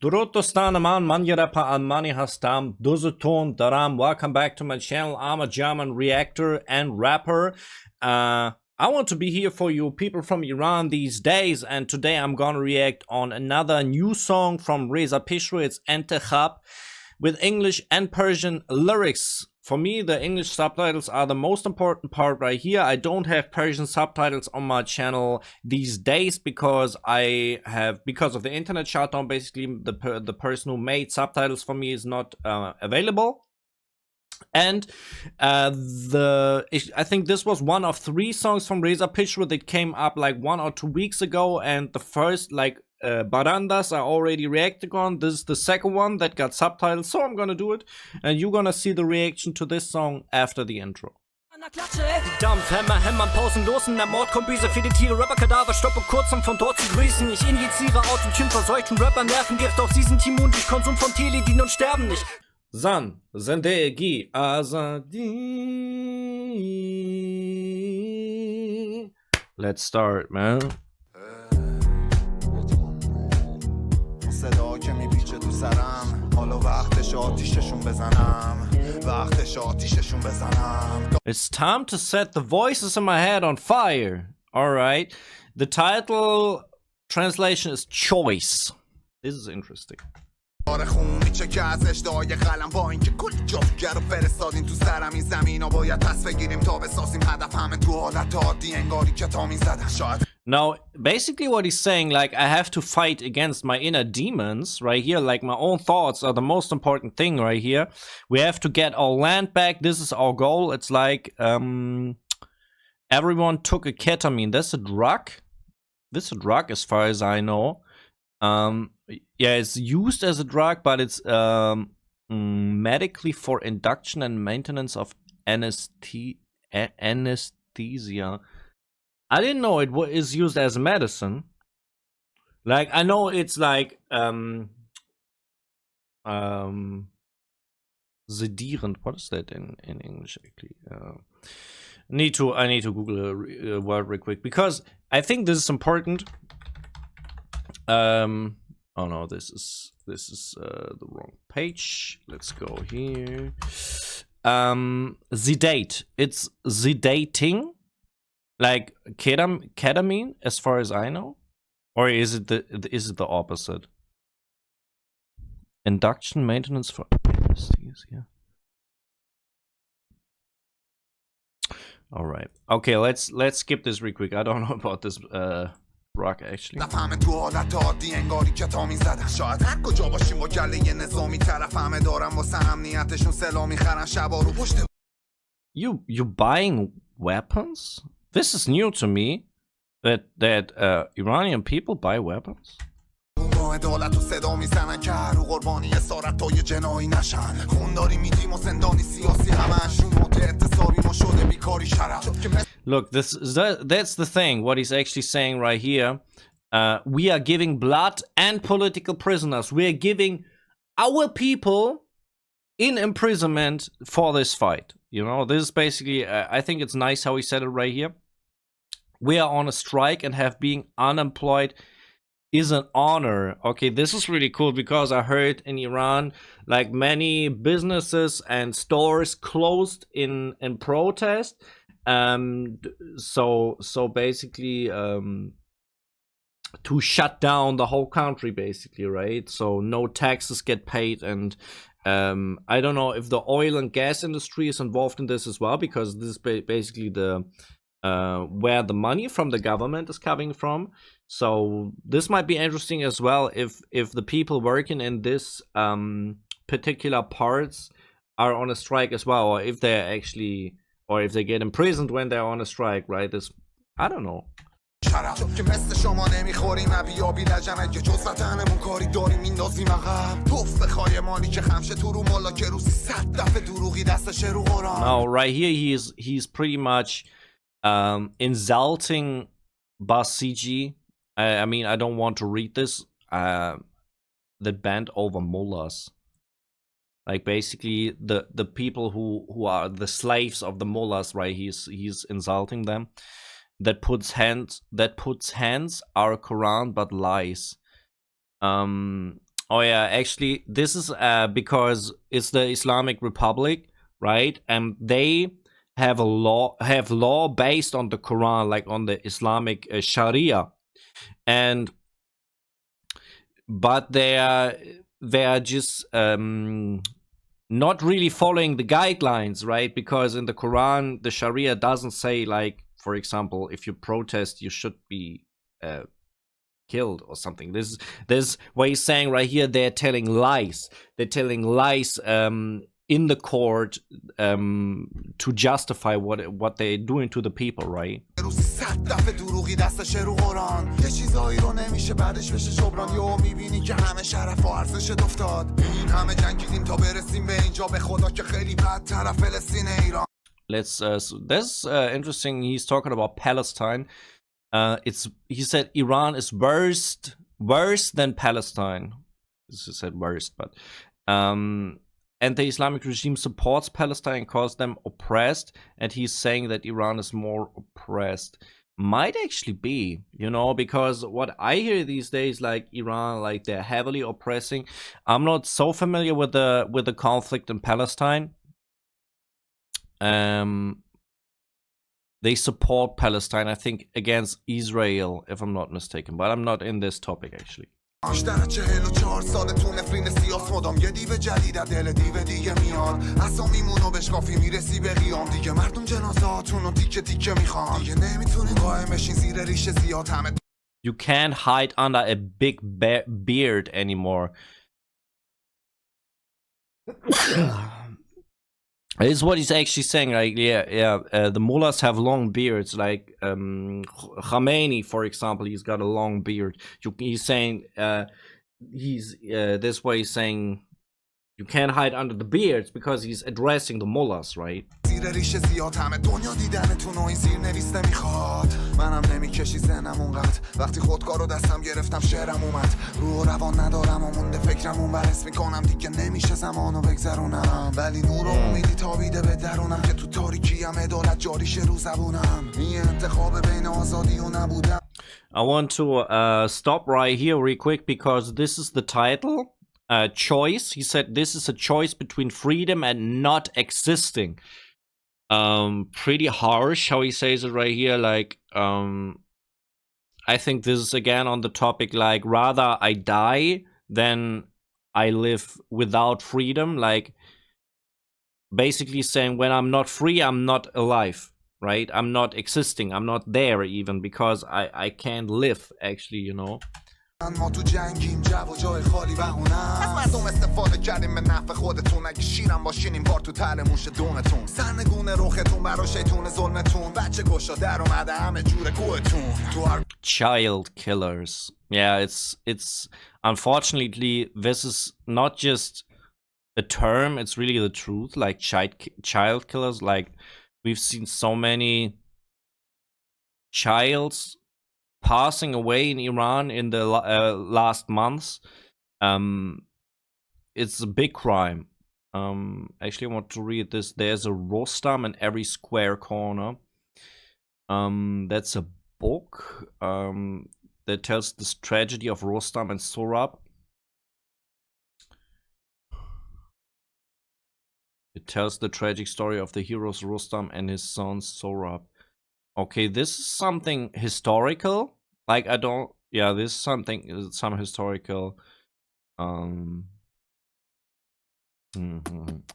Durotostanaman Manjarapa Almani Hastam Duzuton Daram. Welcome back to my channel. I'm a German reactor and rapper. I want to be here for you people from Iran these days, and today I'm gonna react on another new song from Reza Pishro. It's Entekhab with English and Persian lyrics. For me, the English subtitles are the most important part right here. I don't have Persian subtitles on my channel these days because because of the internet shutdown, basically the person who made subtitles for me is not available. And I think this was one of 3 songs from Reza Pishro that came up like 1 or 2 weeks ago, and the first Barandas I already reacted on. This is the second one that got subtitles, so I'm gonna do it, and you're gonna see the reaction to this song after the intro. Dampf, hämmern, pausenlos in der Mordkombüse. Viele Tiere, Rapper, Kadaver, stopp und kurz, um von dort zu grüßen. Ich injiziere Autotune, verseuchten Rapper, Nervengift. Auch sie sind immun durch Konsum von Teledin und sterben nicht. Zan, Zendegi, Azadi. Let's start, man. صدا که میپیچه تو سرم حالا وقتش آتیششون بزنم وقتش آتیششون بزنم. It's time to set the voices in my head on fire. Alright. The title translation is Choice. This is interesting. آره خون میچه که ازش دعای قلم با اینکه کلی جافگر رو فرستادین تو سرم این زمین ها باید پس بگیریم تا بسازیم هدف همه تو حالت عادی انگاری که تا میزدن شاید. Now, basically what he's saying, like, I have to fight against my inner demons right here. Like, my own thoughts are the most important thing right here. We have to get our land back. This is our goal. It's like, everyone took a ketamine. That's a drug. This is a drug as far as I know. Yeah, it's used as a drug, but it's medically for induction and maintenance of anesthesia. I didn't know it is used as medicine. Like, I know it's like sedierend. What is that in English actually? I need to Google a word real quick because I think this is important. Oh no, this is the wrong page. Let's go here. Sedate. It's sedating. Like ketamine, as far as I know, or is it the opposite? Induction maintenance for anesthesia. All right. Okay, let's skip this real quick. I don't know about this rock actually. You buying weapons? This is new to me, that Iranian people buy weapons. Look, that's the thing, what he's actually saying right here. We are giving blood and political prisoners. We are giving our people in imprisonment for this fight. You know, this is basically, I think it's nice how he said it right here. We are on a strike, and being unemployed is an honor. Okay, this is really cool because I heard in Iran, like, many businesses and stores closed in protest. So basically, to shut down the whole country, basically, right? So no taxes get paid, and I don't know if the oil and gas industry is involved in this as well, because this is basically the where the money from the government is coming from. So this might be interesting as well if the people working in this particular parts are on a strike as well, or if they're actually, or if they get imprisoned when they're on a strike, right? This, I don't know. که مثل شما نمیخوریم ابیابی لجنه که جز وطنمون کاری داریم میندازیم عقب توف بخوای مالی که خمشه تو رو مالا که روزی 100 دفعه دروغی دستش رو قرآن. Now right here he's pretty much insulting Basiji. I mean, I don't want to read this. The band over mullahs. Like, basically the people who are the slaves of the mullahs, right? He's insulting them. That puts hands our Quran but lies. Oh yeah, actually, this is because it's the Islamic Republic, right? And they have a law based on the Quran, like on the Islamic Sharia, and but they are just not really following the guidelines, right? Because in the Quran, the Sharia doesn't say, like, for example, if you protest, you should be killed or something. This what he's saying right here. They're telling lies. They're telling lies in the court to justify what they're doing to the people, right? Let's that's interesting. He's talking about Palestine. He said Iran is worse than Palestine. He said worst, but and the Islamic regime supports Palestine and calls them oppressed, and he's saying that Iran is more oppressed. Might actually be, because what I hear these days, like Iran, like they're heavily oppressing. I'm not so familiar with the conflict in Palestine. They support Palestine, I think, against Israel, if I'm not mistaken. But I'm not in this topic, actually. You can't hide under a big beard anymore. This is what he's actually saying. Like, the mullahs have long beards. Like Khamenei, for example, he's got a long beard. He's saying this way. He's saying you can't hide under the beards because he's addressing the mullahs, right? I want to stop right here real quick because this is the title. Choice. He said this is a choice between freedom and not existing. Pretty harsh how he says it right here. Like, I think this is again on the topic, like, rather I die than I live without freedom. Like, basically saying when I'm not free, I'm not alive, right? I'm not existing. I'm not there even because I can't live, actually, ما تو جنگیم جو و جای خالی بهونم از مردم استفاده کردیم به نفع خودتون اگه شیرم باشین این بار تو تر موش دونتون سرنگونه روختون برا شیطون ظلمتون بچه گشا در اومده همه جور گوهتون Child killers. Yeah, it's unfortunately this is not just a term, it's really the truth. Like child killers, like we've seen so many childs passing away in Iran in the last months. It's a big crime. Actually, I want to read this. There's a Rostam in every square corner. That's a book that tells this tragedy of Rostam and Sorab. It tells the tragic story of the heroes Rostam and his son Sorab. Okay, this is something historical. Like, this is some historical.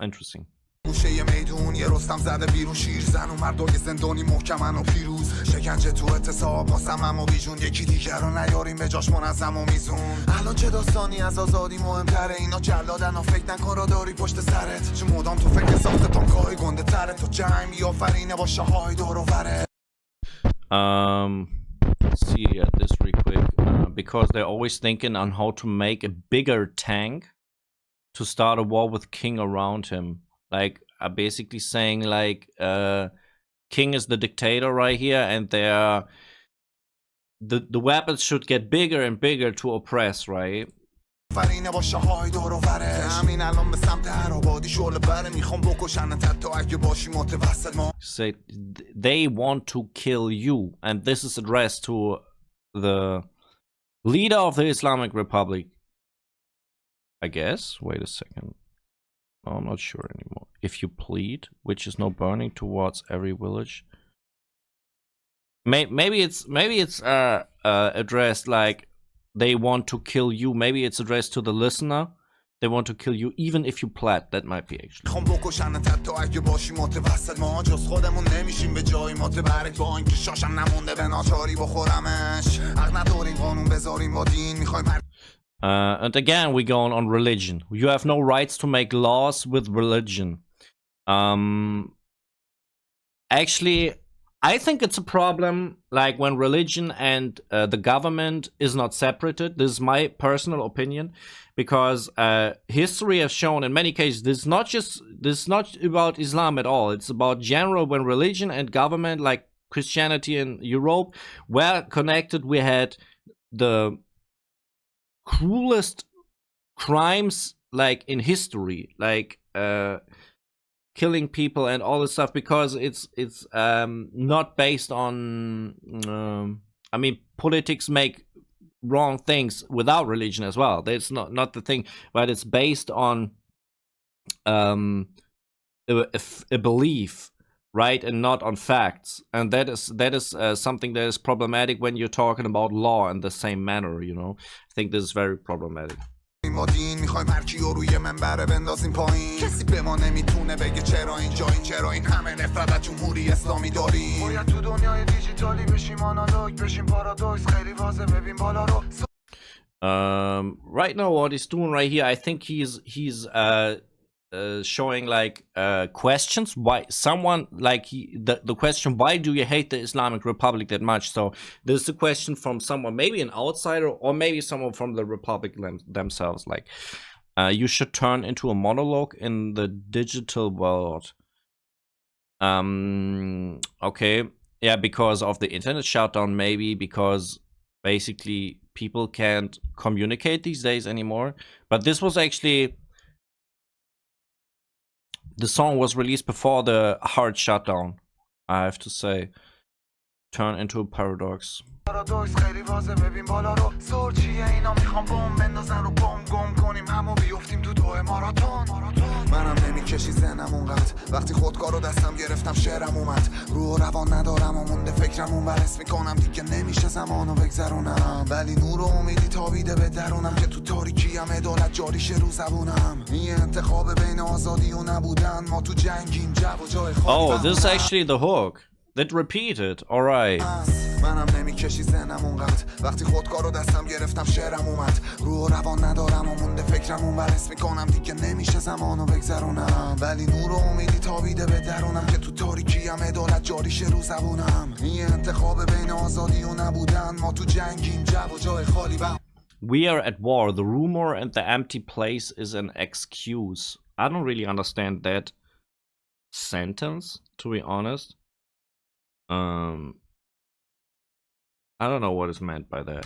Interesting. گوشه میدون یه رستم زده بیرون شیر زن و مردای زندانی محکمن و پیروز شکنجه تو اعتصاب واسمم و بیجون یکی دیگر رو نیاریم به جاش منظم و میزون الان چه داستانی از آزادی مهمتره اینا جلادن و فکر نکن را داری پشت سرت چه مدام تو فکر ساخت تانکای گنده تره تو جنگ بیافرینه با شاهای دور و بره see this real quick because they're always thinking on how to make a bigger tank to start a war with King around him. Like, basically saying, like, King is the dictator right here, and the weapons should get bigger and bigger to oppress, right? Say they want to kill you, and this is addressed to the leader of the Islamic Republic. I guess. Wait a second. No, I'm not sure anymore. If you plead, which is no burning towards every village. Maybe it's addressed like they want to kill you. Maybe it's addressed to the listener. They want to kill you even if you plat. That might be actually. And again, we go on religion. You have no rights to make laws with religion. Actually, I think it's a problem, like when religion and the government is not separated. This is my personal opinion, because history has shown in many cases this is not about Islam at all. It's about general when religion and government, like Christianity in Europe, were connected. We had the cruelest crimes like in history, like killing people and all this stuff, because it's not based on I mean, politics make wrong things without religion as well. That's not the thing, but it's based on a belief, right, and not on facts. And that is something that is problematic when you're talking about law in the same manner, you know. I think this is very problematic. ما دین میخوایم هر کیو روی منبره بندازیم پایین کسی به ما نمیتونه بگه چرا اینجا این چرا این همه نفرت از جمهوری اسلامی داریم باید تو دنیای دیجیتالی بشیم آنالوگ بشیم پارادوکس خیلی واضح ببین بالا رو Right now what he's doing right here, I think he's showing like questions. Why someone like the question, why do you hate the Islamic Republic that much? So this is a question from someone, maybe an outsider or maybe someone from the Republic themselves. Like you should turn into a monologue in the digital world. Okay, yeah, because of the internet shutdown, maybe because basically people can't communicate these days anymore. But this was actually, the song was released before the hard shutdown, I have to say. Turn into a paradox. خیلی واضح ببین بالا رو سرچیه اینا میخوام بوم بندازن رو بوم گم کنیم همو بیفتیم تو دوه ماراتون منم نمیکشی ذهنم اونقدر وقتی خودکارو دستم گرفتم شعرم اومد رو روان ندارم و مونده فکرم اون برس میکنم دیگه نمیشه زمانو بگذرونم ولی نور و امیدی تابیده به درونم که تو تاریکیم عدالت جاریشه رو زبونم این انتخاب بین آزادی و نبودن ما تو جنگیم جو و جای خالی Oh, this is actually the hook that repeated. Alright. منم نمیکشی ذهنم اونقدر وقتی خودکارو دستم گرفتم شعرم اومد رو روان ندارم و مونده فکرم اون برس میکنم دیگه نمیشه زمانو بگذرونم ولی نور و امیدی تابیده به درونم که تو تاریکیم عدالت جاریشه رو زبونم این انتخاب بین آزادی و نبودن ما تو جنگیم جو و جای خالی We are at war. The rumor and the empty place is an excuse. I don't really understand that sentence, to be honest. I don't know what is meant by that.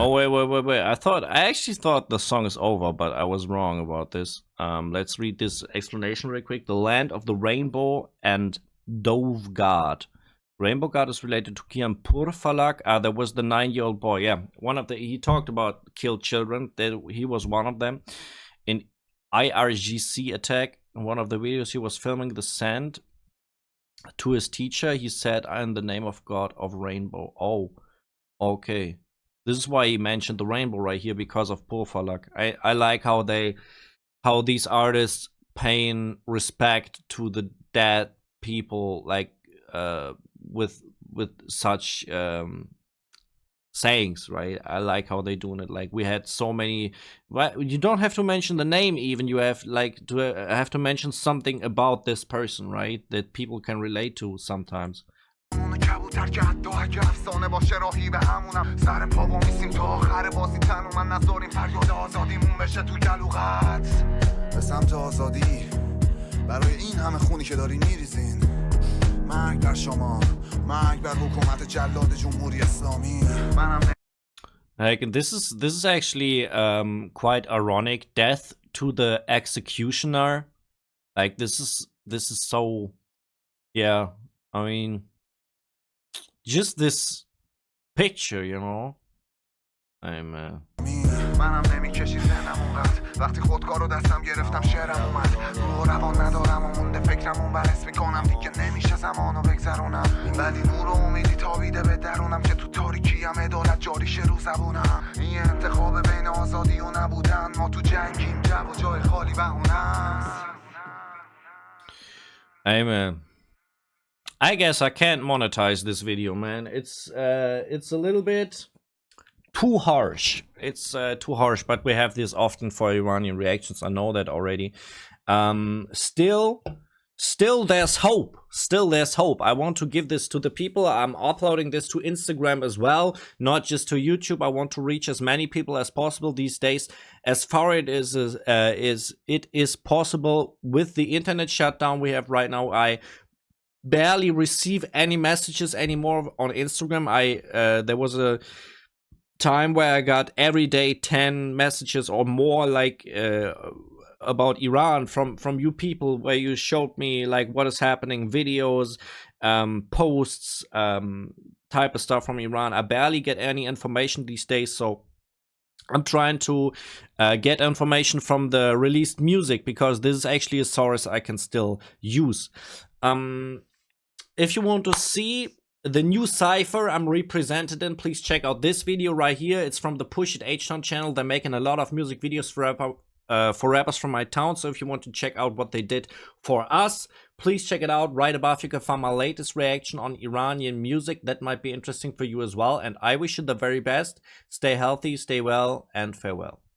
Oh wait. I actually thought the song is over, but I was wrong about this. Let's read this explanation real quick. The land of the rainbow and Dove God. Rainbow God is related to Kian Purfalak. There was the 9-year-old boy. Yeah, he talked about killed children. He was one of them. In IRGC attack, in one of the videos, he was filming the sand to his teacher. He said, "In the name of God of Rainbow." Oh, okay. This is why he mentioned the rainbow right here, because of Purfalak. I like how these artists paying respect to the dead people, like with such sayings, right? I like how they doing it. Like we had so many. Well, you don't have to mention the name even. You have like to have to mention something about this person, right? That people can relate to sometimes. مرگ بر شما مرگ بر حکومت جلاد جمهوری اسلامی Like this is actually quite ironic. Death to the executioner. Like this is so, yeah, I mean, just this picture, you know. I'm منم نمیکشی ذهنم اونقدر وقتی خودکارو دستم گرفتم شعرم اومد رو روان ندارم و مونده فکرم اون برس میکنم دیگه نمیشه زمانو بگذرونم ولی نور و امیدی تابیده به درونم که تو تاریکیم عدالت جاریشه رو زبونم این انتخاب بین آزادی و نبودن ما تو جنگیم جو و جای خالی بهونست Amen. I guess I can't monetize this video, man. It's a little bit too harsh. It's too harsh, but we have this often for Iranian reactions. I know that already. Still there's hope. Still there's hope. I want to give this to the people. I'm uploading this to Instagram as well, not just to YouTube. I want to reach as many people as possible these days. As far it is possible with the internet shutdown we have right now. I barely receive any messages anymore on Instagram. There was a time where I got every day 10 messages or more, like about Iran from you people, where you showed me like what is happening, videos, posts, type of stuff from Iran. I barely get any information these days, so I'm trying to get information from the released music, because this is actually a source I can still use. If you want to see the new cipher I'm represented in, please check out this video right here. It's from the Push It H-Town channel. They're making a lot of music videos for rappers from my town. So if you want to check out what they did for us, please check it out. Right above you can find my latest reaction on Iranian music. That might be interesting for you as well. And I wish you the very best. Stay healthy, stay well, and farewell.